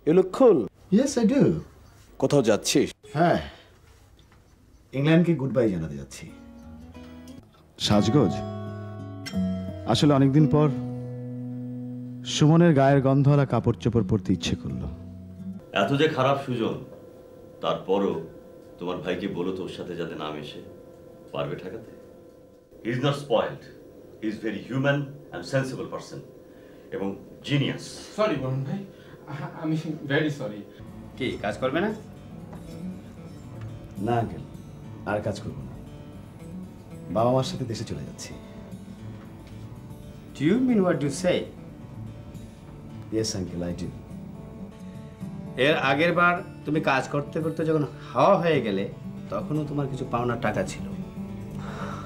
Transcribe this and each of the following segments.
You look cool. Yes, I do. কোথাও যাচ্ছিস? হ্যাঁ, ইংল্যান্ডকে গুড বাই জানাতে যাচ্ছি। সাজগোজ? আসলে অনেকদিন পর সুমনের গায়ের গন্ধওয়ালা কাপড় চোপড় পরতে ইচ্ছে করলো। এত যে খারাপ সুজন, তারপরও তোমার ভাইকে বলো তোর সাথে যাতে না মেশে। পারবে ঠেকাতে? He is not spoiled, he is very human and sensible person এবং জিনিয়াস। সরি বরুণ ভাই, আমি ভেরি সরি। কি কাজ করবে না? না আঙ্কেল, আর কাজ করব না। বাবা মার সাথে দেশে চলে যাচ্ছি। Do you mean what you say? Yes, uncle, I do. এর আগের বার তুমি কাজ করতে করতে যখন হাওয়া হয়ে গেলে তখনও তোমার কিছু পাওনার টাকা ছিল।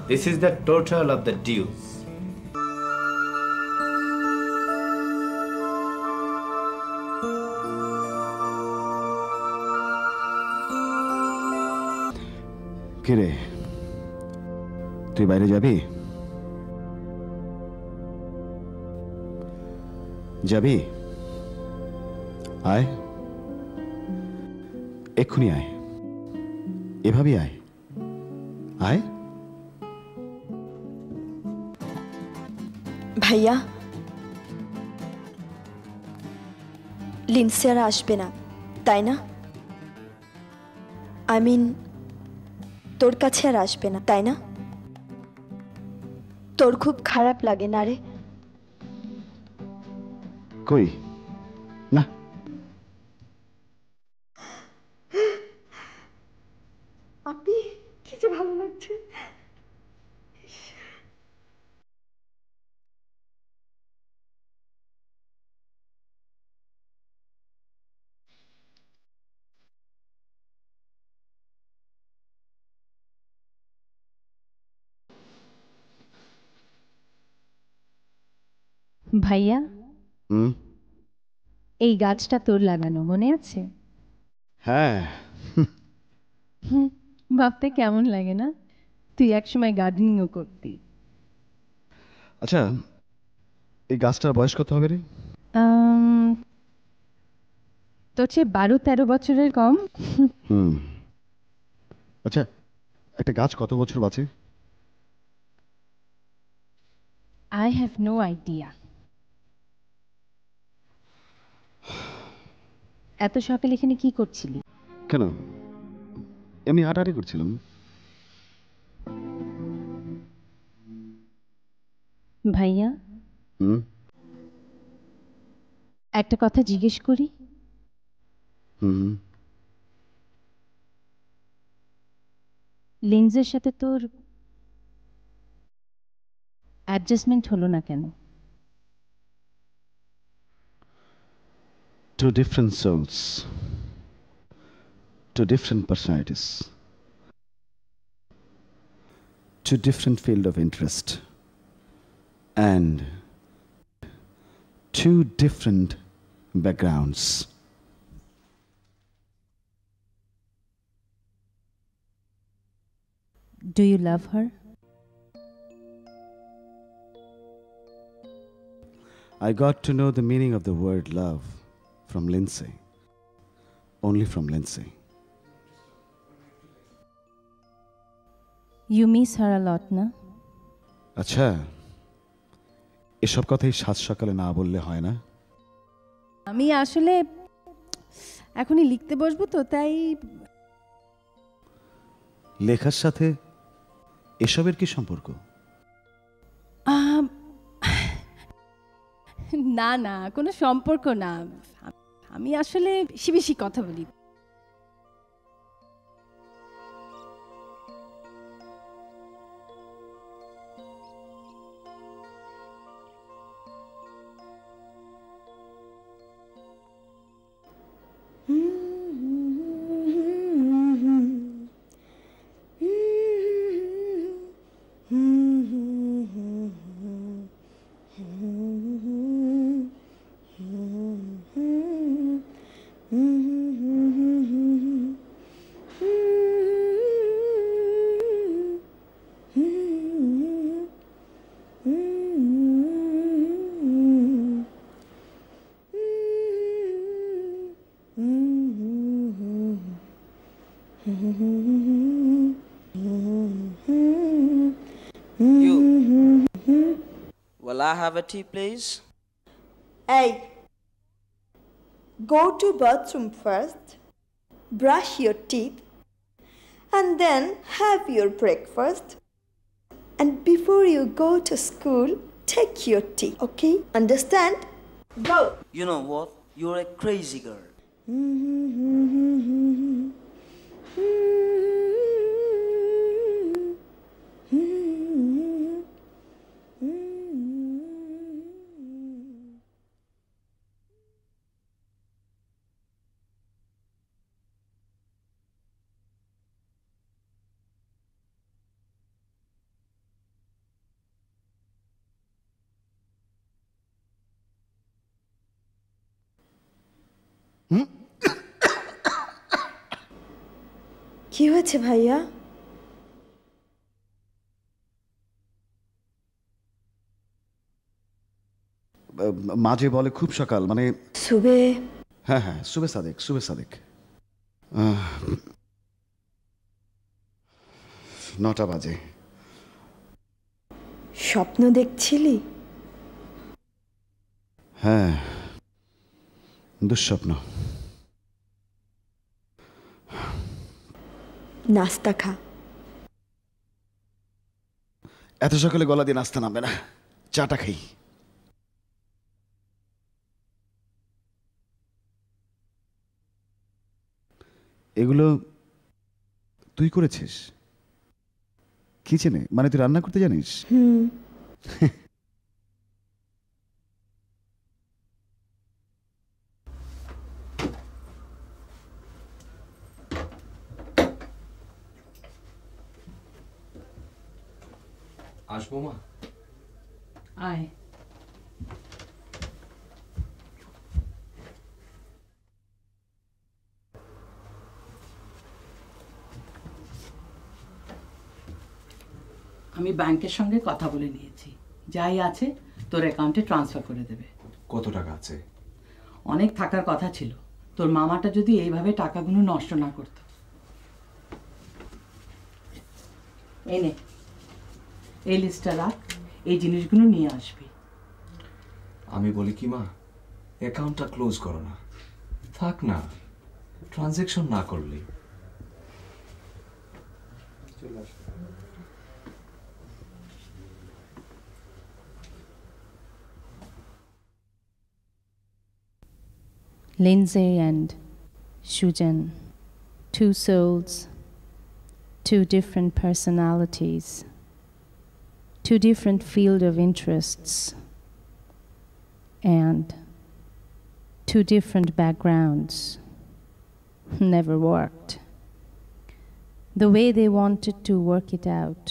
This is the total of the dues. কে রে, তুই বাইরে যাবি? যাবি? আয়, এক্ষুনি আয়, এভাবেই আয়, আয়। ভাইয়া, লিন্সি আর আসবে না, তাই না? আই মিন, তোর কাছে আর আসবে না, তাই না? তোর খুব খারাপ লাগে না রে? কই না, আপনি কি যে ভালো লাগছে। ভাইয়া, হুম, এই গাছটা তোর লাগানো মনে আছে? হ্যাঁ। ভাবতে কেমন লাগে না, তুই একসময় গার্ডেনিংও করতি। আচ্ছা, এই গাছটার বয়স কত হবে রে? তোর চেয়ে 12-13 বছরের কম। হুম, আচ্ছা, একটা গাছ কত বছর বাঁচে? I have no idea. এত সকালে এখানে কি করছিলি? কেন, এমনি হাঁটাহাঁটি করছিলাম। ভাইয়া, হুম, একটা কথা জিজ্ঞেস করি। হুম, লিন্সের সাথে তোর অ্যাডজাস্টমেন্ট হলো না কেন? two different souls, two different personalities, two different field of interest, and two different backgrounds. Do you love her? I got to know the meaning of the word love from Lindsay. Only from Lindsay. You miss her a lot, না? আচ্ছা, এসব কথাই সাত সকালে না বললে হয় না? আমি আসলে এখনই লিখতে বসবো তো, তাই। লেখার সাথে এসবের কি সম্পর্ক? না না, কোনো সম্পর্ক না। আমি আসলে বেশি বেশি কথা বলি। I have a tea, please? Hey, go to bathroom first, brush your teeth, and then have your breakfast. And before you go to school, take your tea, okay? Understand? Go! You know what? You're a crazy girl. কি হয়েছে ভাইয়া? মাঝে বলে খুব সকাল, মানে সুবে হ্যাঁ হ্যাঁ, সুবে সাদেক, সুবে সাদেক। 9টা বাজে। স্বপ্ন দেখছিলি? হ্যাঁ, দুঃস্বপ্ন। নাস্তা খা। এত সকালে গলা দিয়ে নাস্তা নামবে না, চাটা খাই। এগুলো তুই করেছিস কিচেনে? মানে তুই রান্না করতে জানিস? আসবো মা? আয়। আমি ব্যাংকের সঙ্গে কথা বলে নিয়েছি, যাই আছে তোর অ্যাকাউন্টে ট্রান্সফার করে দেবে। কত টাকা আছে? অনেক থাকার কথা ছিল, তোর মামাটা যদি এইভাবে টাকাগুলো নষ্ট না করতো। এই নে, এই লিস্টটা রাখ, এই জিনিসগুলো নিয়ে আসবি। আমি বলি কি মা, অ্যাকাউন্টটা ক্লোজ করো না, থাক না, ট্রানজ্যাকশন না করলে। Lindsay and Shujan, two souls, two different personalities, two different field of interests, and two different backgrounds. Never worked the way they wanted to work it out.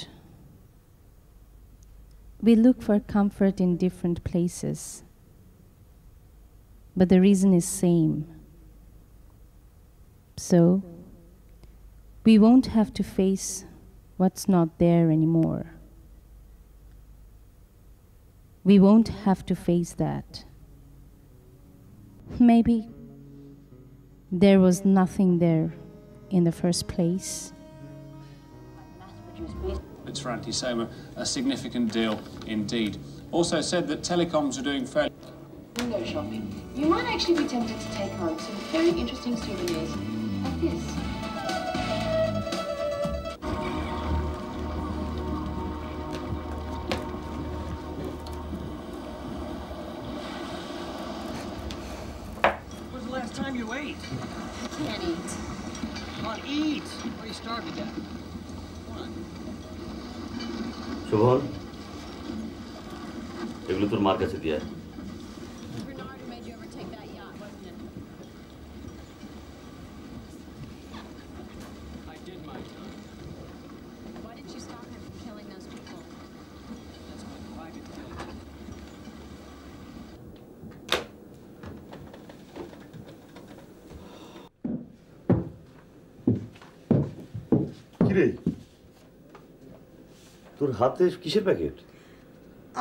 We look for comfort in different places, but the reason is same. So we won't have to face what's not there anymore. We won't have to face that. Maybe there was nothing there in the first place. It's for anti-Soma, a significant deal indeed. Also said that telecoms are doing fairly. Window shopping. You might actually be tempted to take home some very interesting souvenirs like this. When's the last time you ate? I can't eat. Come on, eat! Why are you starving to death? Come on. Sovan, এগুলো তোর মার কাছে দিয়ে আয়। Bernard who made you overtake that yacht, wasn't it? I did my time. Why didn't you stop him from killing those people? That's my private debt. কিরে, তোর হাতে কিসের প্যাকেট?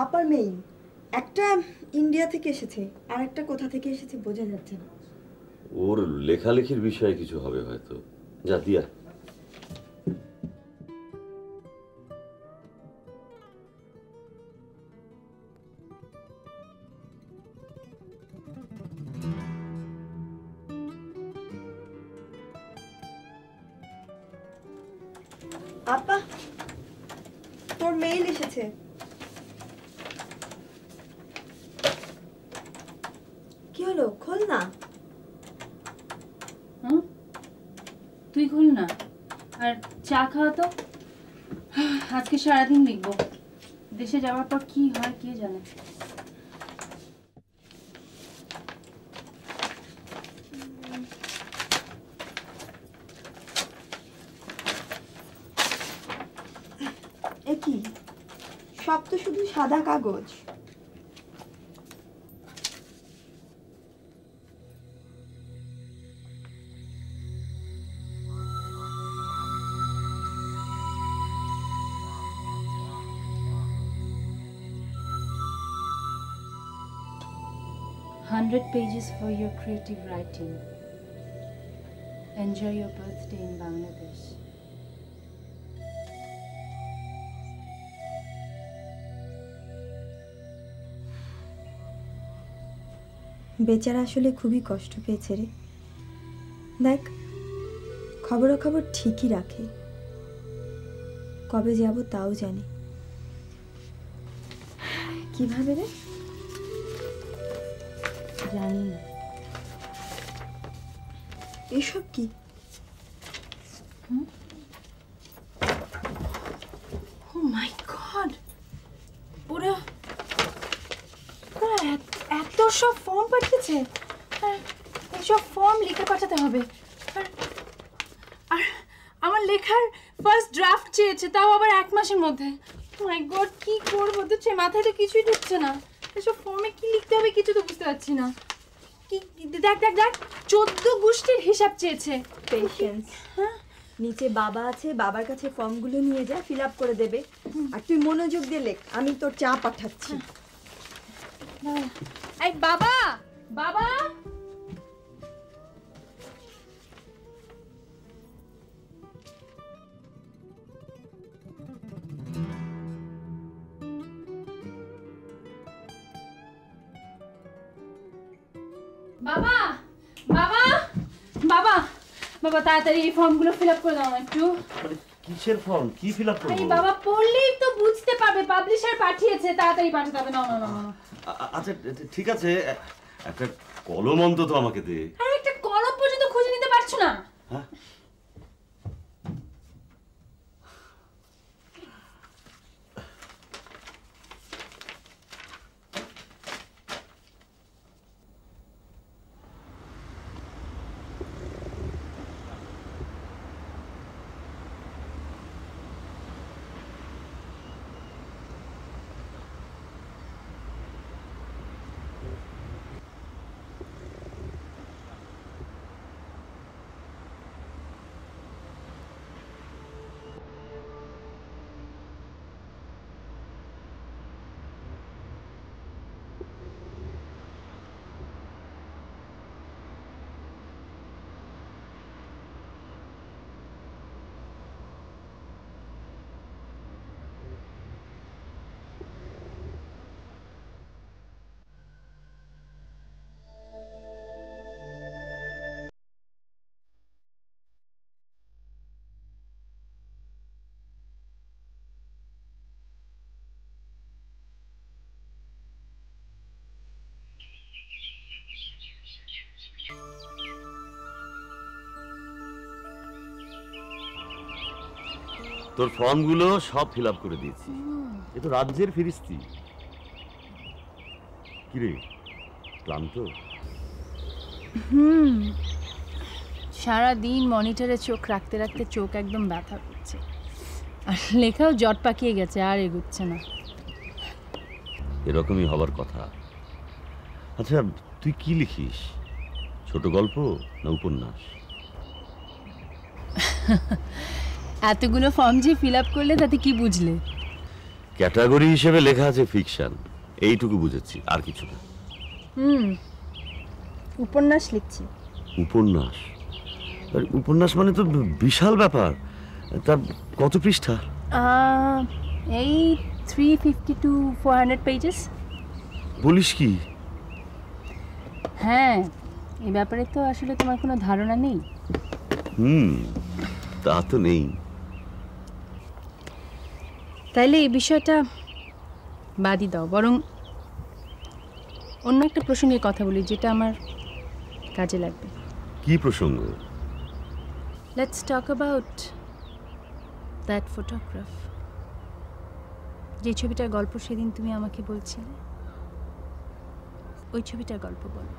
আপার মেইন। একটা ইন্ডিয়া থেকে এসেছে, আর একটা কোথা থেকে এসেছে বোঝা যাচ্ছে না। ওর লেখালেখির বিষয়ে কিছু হবে হয়তো, যা দিয়া। আপা, তোর মেইল এসেছে। কি হলো, খোল না। তুই খোল না, আর চা খাওয়া তো। আজকে সারাদিন লিখবো, দেশে যাওয়ার পর কি হয় কে জানে। কি সব তো শুধু সাদা কাগজ। $100 pages for your creative writing. Enjoy your birthday in Bangladesh. বেচারা আসলে খুবই কষ্ট পেয়েছে রে। দেখ, খবরাখবর ঠিকই রাখে, কবে যাব তাও জানে। কিভাবে রে? জানি না। এসব কি? ও মাই গড, ওরা এত সব ফর্ম পাঠিয়েছে। এইসব ফর্ম লিখে পাঠাতে হবে। আর আমার লেখার ফার্স্ট ড্রাফট চেয়েছে, তাও আবার 1 মাসের মধ্যে। মাই গড, কি করবো? তো মাথায় তো কিছুই ঢুকছে না। এসব ফর্মে কি লিখতে হবে কিছু তো বুঝতে পারছি না। কি দেখ 14 গোষ্ঠীর হিসাব চেয়েছে। পেশেন্স। নিচে বাবা আছে, বাবার কাছে ফর্মগুলো নিয়ে যা, ফিল আপ করে দেবে। আর তুই মনোযোগ দিয়ে লেখ, আমি তোর চা পাঠাচ্ছি। এই বাবা, বাবা, বাবা, বাবা, বাবা, বাবা, তাড়াতাড়ি এই ফর্মগুলো ফিল আপ করে দাও না একটু। কিসের ফর্ম? কি ফিল আপ করব? এই বাবা, পড়লেই তো বুঝতে পারবে, পাবলিশার পাঠিয়েছে, তাড়াতাড়ি পাঠাতে হবে। না না না, আচ্ছা ঠিক আছে, একটা কলম অন্তত আমাকে দে। আরে একটা কলম পর্যন্ত খুঁজে নিতে পারছো না? হ্যাঁ, তোর ফর্মগুলো সব ফিল আপ করে দিয়েছি। এ তো রাজ্যের ফিরিস্তি। কিরে, ক্লান্ত? সারাদিন মনিটরে চোখ রাখতে রাখতে চোখ একদম ব্যথা করছে, আর লেখাও জট পাকিয়ে গেছে, আর এগুচ্ছে না। এরকমই হবার কথা। আচ্ছা, তুই কি লিখিস? ছোট গল্প না উপন্যাস? এতগুলো ফর্ম যে ফিল আপ করলে তাতে কি বুঝলে? ক্যাটাগরি হিসেবে লেখা আছে ফিকশন, এইটুকু বুঝেছি, আর কিছু না। উপন্যাস লিখছি। উপন্যাস? উপন্যাস মানে তো বিশাল ব্যাপার। তা কত পৃষ্ঠা? এই 350 to 400 পেজেস। বলিস কি? হ্যাঁ, এই ব্যাপারে তো আসলে তোমার কোনো ধারণা নেই। তা তো নেই। তাইলে এই বিষয়টা বাদই দাও, বরং অন্য একটা প্রসঙ্গে কথা বলি যেটা আমার কাজে লাগবে। কি প্রসঙ্গ? Let's talk about that photograph, যে ছবিটার গল্প সেদিন তুমি আমাকে বলছিলে, ওই ছবিটার গল্প বলো।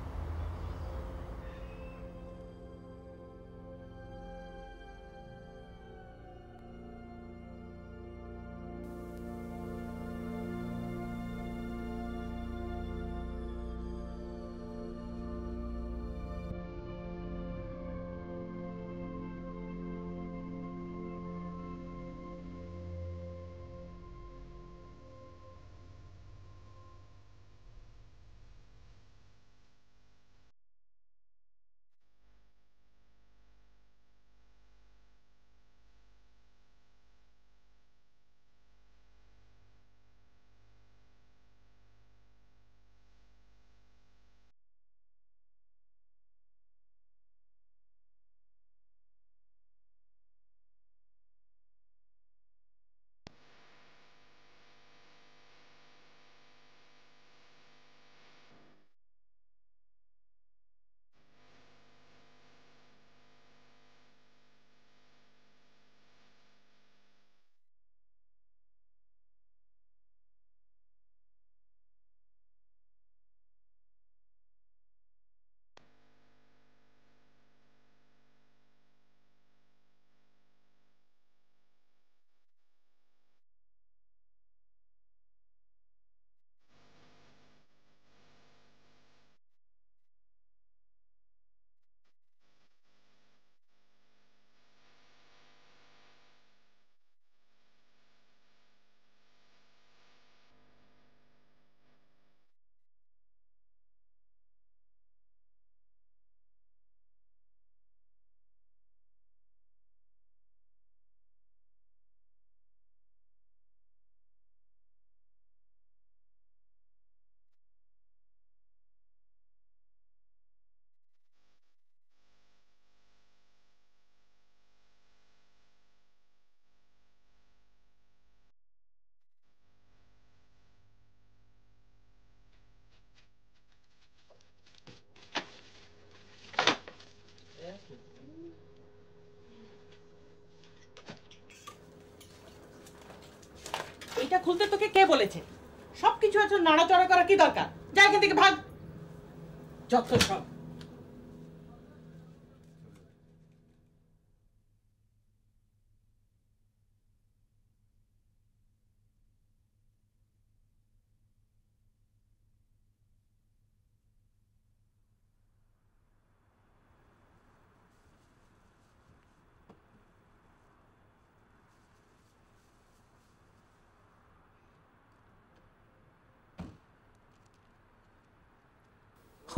এটা খুলতে তোকে কে বলেছে? সবকিছু এত নাড়াচড়া করা কি দরকার? যা এখান থেকে ভাগ, যত সব।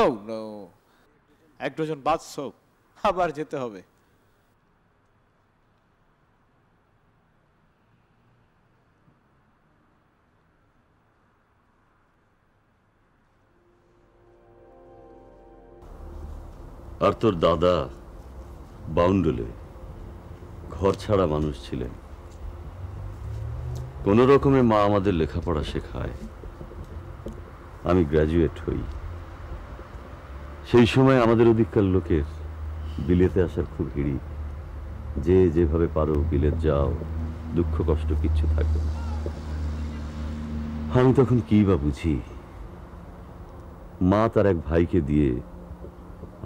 Oh no! এক ডজন বাথ সোপ, আবার যেতে হবে। আর তোর দাদা বাউন্ডুলে ঘর ছাড়া মানুষ ছিলেন। কোনো রকমে মা আমাদের লেখাপড়া শেখায়, আমি গ্র্যাজুয়েট হই। সেই সময় আমাদের ওদিককার লোকের বিলেতে আসার খুব হিড়ি। যে যেভাবে পারো বিলেত যাও, দুঃখ কষ্ট কিচ্ছু থাকবে না। আমি তখন কি বা বুঝি। মা তার এক ভাইকে দিয়ে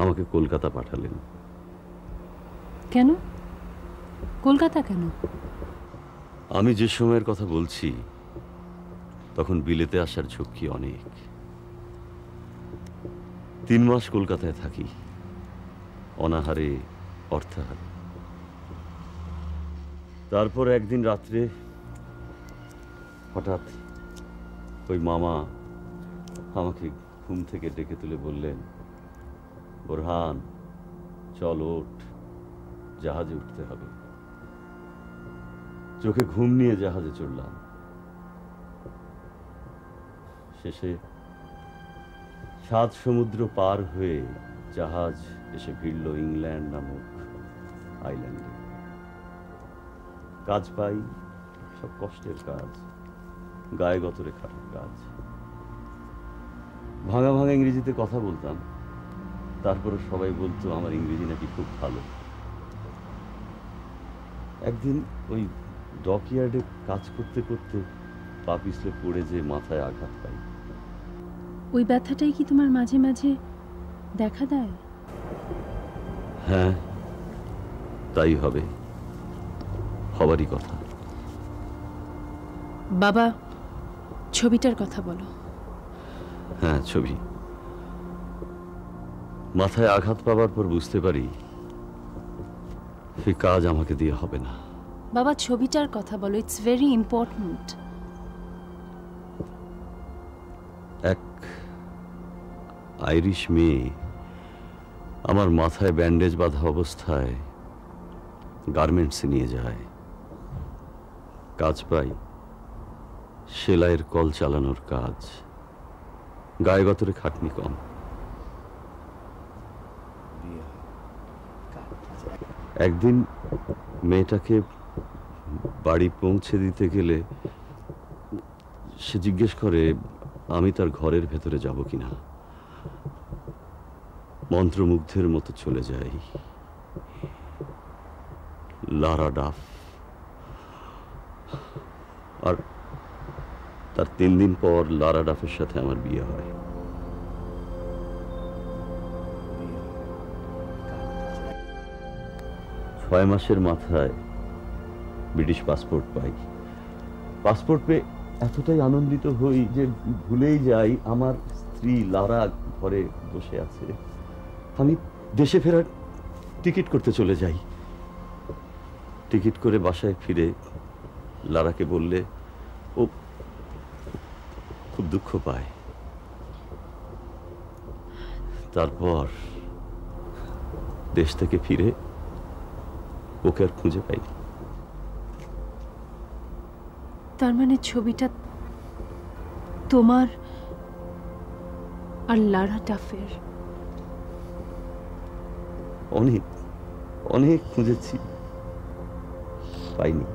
আমাকে কলকাতা পাঠালেন। কেন কলকাতা? কেন? আমি যে সময়ের কথা বলছি তখন বিলেতে আসার ঝক্কি অনেক। 3 মাস কলকাতায় থাকি, অনাহারে অর্থাহারে। তারপর একদিন রাত্রে হঠাৎ ওই মামা আমাকে ঘুম থেকে ডেকে তুলে বললেন, বোরহান চল ওঠ, জাহাজে উঠতে হবে। চোখে ঘুম নিয়ে জাহাজে চড়লাম। শেষে 7 সমুদ্র পার হয়ে জাহাজ এসে ভিড়ল ইংল্যান্ড নামক আইল্যান্ডে। কাজ পাই, সব কষ্টের কাজ, গায়ে গতরে খাটার কাজ। ভাঙা ভাঙা ইংরেজিতে কথা বলতাম, তারপরে সবাই বলতো আমার ইংরেজি নাকি খুব ভালো। একদিন ওই ডকইয়ার্ডে কাজ করতে করতে পা পিছলে পড়ে যে মাথায় আঘাত পাই। ওই ব্যথাটাই কি তোমার মাঝে মাঝে দেখা দেয়? হ্যাঁ, তাই হবে, হবারই কথা। বাবা, ছবিটার কথা বলো। হ্যাঁ, ছবি। মাথায় আঘাত পাবার পর বুঝতে পারি এই কাজ আমাকে দিয়ে হবে না। বাবা, ছবিটার কথা বলো, ইটস ভেরি ইম্পর্ট্যান্ট। এক আইরিশ মেয়ে আমার মাথায় ব্যান্ডেজ বাঁধা অবস্থায় গার্মেন্টসে নিয়ে যায়। কাজ পাই, সেলাইয়ের কল চালানোর কাজ, গায়ে গতরে খাটনি কম। একদিন মেয়েটাকে বাড়ি পৌঁছে দিতে গেলে সে জিজ্ঞেস করে আমি তার ঘরের ভেতরে যাব কিনা। মন্ত্রমুগ্ধের মতো চলে যাই। লারা ডাফ। আর তার 3 দিন পর লারা ডাফের সাথে আমার বিয়ে হয়। ছয় মাসের মাথায় ব্রিটিশ পাসপোর্ট পাই। পাসপোর্ট পেয়ে এতটাই আনন্দিত হই যে ভুলেই যাই আমার স্ত্রী লারা ঘরে বসে আছে। আমি দেশে ফেরার টিকিট করতে চলে যাই। টিকিট করে বাসায় ফিরে লারাকে বললে ও খুব দুঃখ পায়। তারপর দেশ থেকে ফিরে ওকে আর খুঁজে পাইনি। তার মানে ছবিটা তোমার আর লারা ডাফের? অনেক অনেক খুঁজেছি, পাইনি।